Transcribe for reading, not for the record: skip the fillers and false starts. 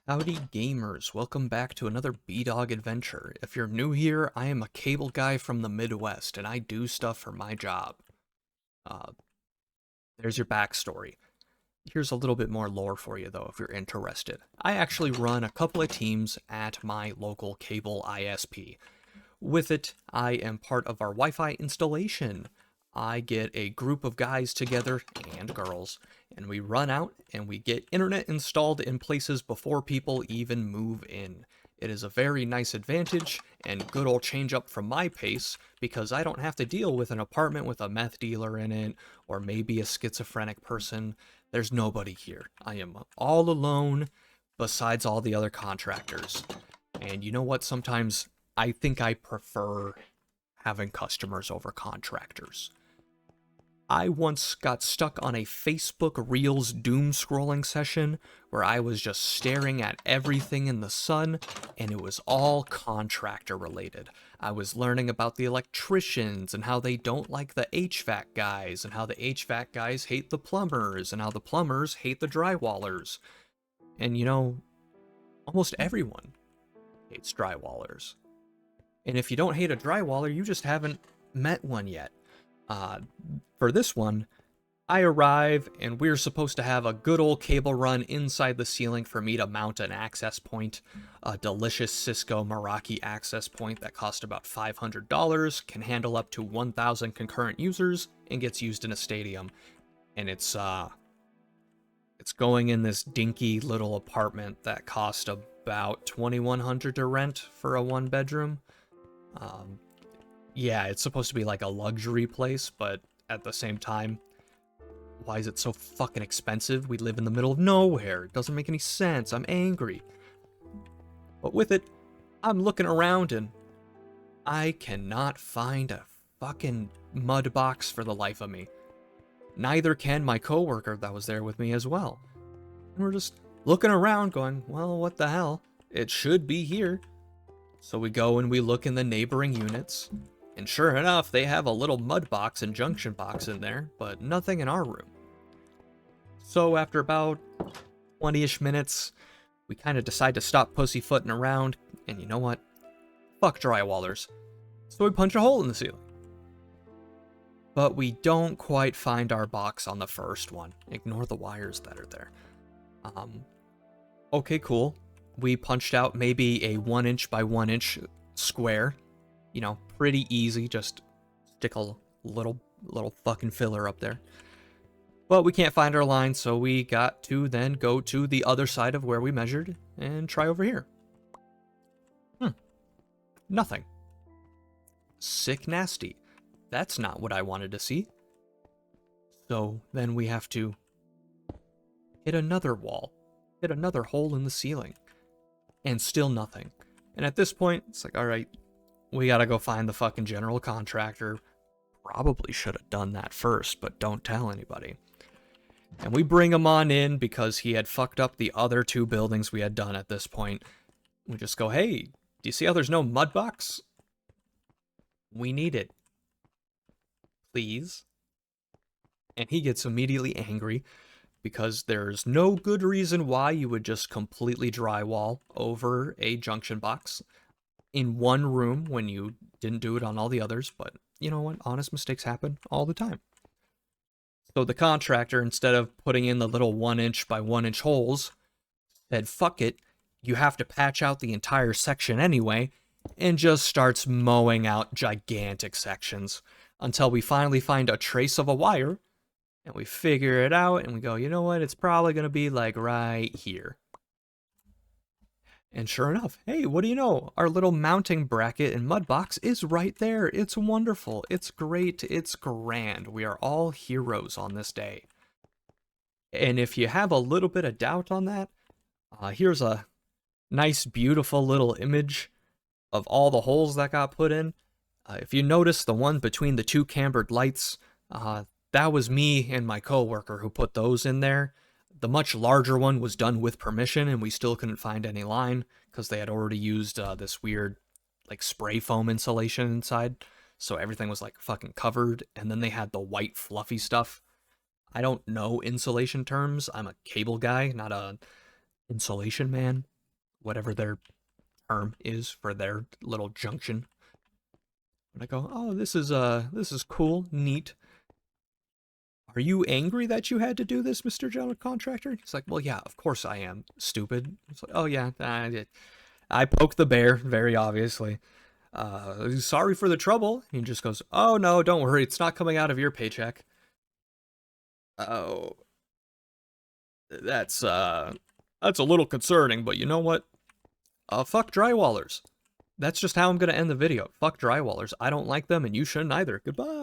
Howdy gamers, welcome back to another B-Dog adventure. If you're new here, I am a cable guy from the Midwest, and I do stuff for my job. Uh, there's your backstory. Here's a little bit more lore for you though, if you're interested. I actually run a couple of teams at my local cable ISP. With it, I am part of our Wi-Fi installation. I get a group of guys together, and girls, and we run out and we get internet installed in places before people even move in. It is a very nice advantage and good old change up from my pace because I don't have to deal with an apartment with a meth dealer in it or maybe a schizophrenic person. There's nobody here. I am all alone besides all the other contractors. And you know what? Sometimes I think I prefer having customers over contractors. I once got stuck on a Facebook Reels doom scrolling session where I was just staring at everything in the sun, and it was all contractor related. I was learning about the electricians and how they don't like the HVAC guys, and how the HVAC guys hate the plumbers, and how the plumbers hate the drywallers. And you know, almost everyone hates drywallers. And if you don't hate a drywaller, you just haven't met one yet. For this one, I arrive and we're supposed to have a good old cable run inside the ceiling for me to mount an access point, a delicious Cisco Meraki access point that cost about $500, can handle up to 1,000 concurrent users, and gets used in a stadium. And it's going in this dinky little apartment that cost about $2,100 to rent for a one bedroom. Yeah, it's supposed to be like a luxury place, but at the same time, why is it so fucking expensive? We live in the middle of nowhere. It doesn't make any sense. I'm angry. But with it, I'm looking around and I cannot find a fucking mud box for the life of me. Neither can my coworker that was there with me as well. And we're just looking around going, well, what the hell? It should be here. So we go and we look in the neighboring units. And sure enough, they have a little mud box and junction box in there, but nothing in our room. So after about 20-ish minutes, we kind of decide to stop pussyfooting around, and you know what? Fuck drywallers. So we punch a hole in the ceiling. But we don't quite find our box on the first one. Ignore the wires that are there. Okay, cool. We punched out maybe a 1" by 1" square. You know, pretty easy, just stick a little fucking filler up there. But we can't find our line, so we got to then go to the other side of where we measured and try over here. Nothing. Sick nasty. That's not what I wanted to see. So then we have to hit another wall, hit another hole in the ceiling, and still nothing. And at this point, it's like, all right, we gotta go find the fucking general contractor. Probably should have done that first, but don't tell anybody. And we bring him on in because he had fucked up the other two buildings we had done at this point. We just go, hey, do you see how there's no mud box? We need it. Please. And he gets immediately angry because there's no good reason why you would just completely drywall over a junction box in one room when you didn't do it on all the others, but you know what? Honest mistakes happen all the time. So the contractor, instead of putting in the little 1" by 1" holes, said, fuck it, you have to patch out the entire section anyway, and just starts mowing out gigantic sections until we finally find a trace of a wire, and we figure it out, and we go, you know what? It's probably going to be like right here. And sure enough, hey, what do you know? Our little mounting bracket and mud box is right there. It's wonderful. It's great. It's grand. We are all heroes on this day. And if you have a little bit of doubt on that, here's a nice, beautiful little image of all the holes that got put in. If you notice the one between the two cambered lights, that was me and my coworker who put those in there. The much larger one was done with permission, and we still couldn't find any line because they had already used this weird like spray foam insulation inside, so everything was like fucking covered. And then they had the white fluffy stuff. I don't know insulation terms. I'm a cable guy, not a insulation man. whatever their term is for their little junction. And I go, oh, this is cool, neat. Are you angry that you had to do this, Mr. General Contractor? He's like, well, yeah, of course I am, stupid. It's like, oh yeah, I poked the bear, very obviously. Sorry for the trouble. He just goes, oh no, don't worry, it's not coming out of your paycheck. Oh, that's a little concerning, but you know what? Fuck drywallers. That's just how I'm gonna end the video. Fuck drywallers. I don't like them, and you shouldn't either. Goodbye.